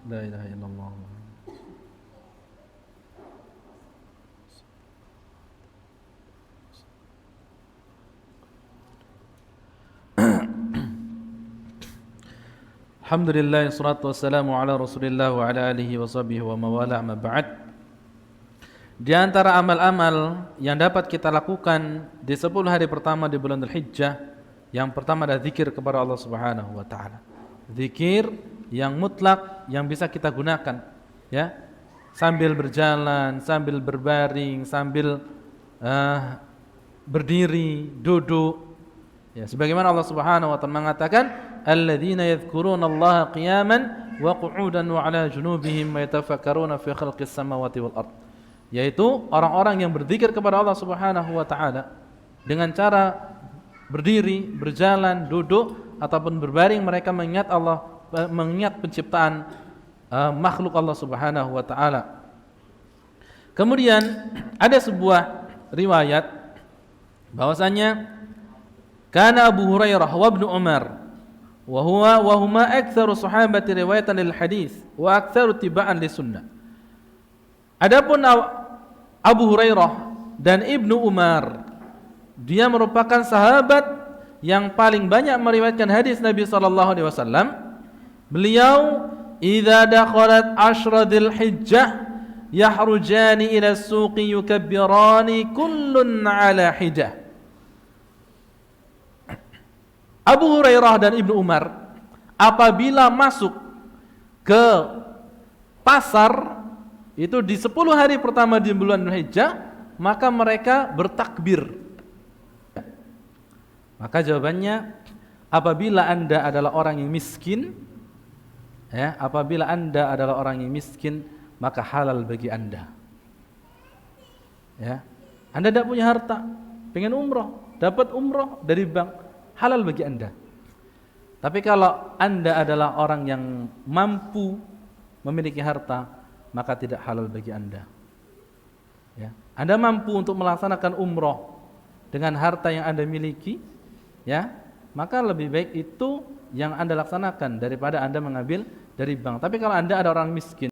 La ilaha illallah. Alhamdulillah, wassalatu wassalamu ala Rasulillah wa ala alihi wa sahbihi wa mawala, amma ba'd. Di antara amal-amal yang dapat kita lakukan di 10 hari pertama di bulan Dzulhijjah, yang pertama adalah zikir kepada Allah Subhanahu wa taala. Zikir yang mutlak yang bisa kita gunakan, ya. Sambil berjalan, sambil berbaring, sambil berdiri, duduk. Ya, sebagaimana Allah Subhanahu wa taala mengatakan, alladzina yadhkurunallaha qiyaman wa qu'udan wa 'ala junubihim wa yatafakkaruna fi khalqis samawati wal ard. Yaitu orang-orang yang berzikir kepada Allah Subhanahu wa taala dengan cara berdiri, berjalan, duduk ataupun berbaring, mereka mengingat Allah, mengingat penciptaan makhluk Allah Subhanahu wa taala. Kemudian ada sebuah riwayat bahwasanya kana Abu Hurairah wa Ibnu Umar wa huma aktsaru sahabati riwayatan lil hadis wa aktsaru tibaan lis sunnah. Adapun Abu Hurairah dan Ibnu Umar, dia merupakan sahabat yang paling banyak meriwayatkan hadis Nabi sallallahu alaihi wasallam. Beliau idza dakhalat ashradil hijjah yahrujani ila suqi yukabbirani kullun ala hijah. Abu Hurairah dan Ibnu Umar apabila masuk ke pasar itu di 10 hari pertama di bulan Dzulhijjah, maka mereka bertakbir. Maka jawabannya, apabila Anda adalah orang yang miskin, ya, apabila Anda adalah orang yang miskin, maka halal bagi Anda. Ya. Anda tidak punya harta, pengen umroh, dapat umroh dari bank, halal bagi Anda. Tapi kalau Anda adalah orang yang mampu memiliki harta, maka tidak halal bagi Anda. Ya. Anda mampu untuk melaksanakan umroh dengan harta yang Anda miliki, ya, maka lebih baik itu yang Anda laksanakan daripada Anda mengambil dari bank. Tapi kalau Anda ada orang miskin,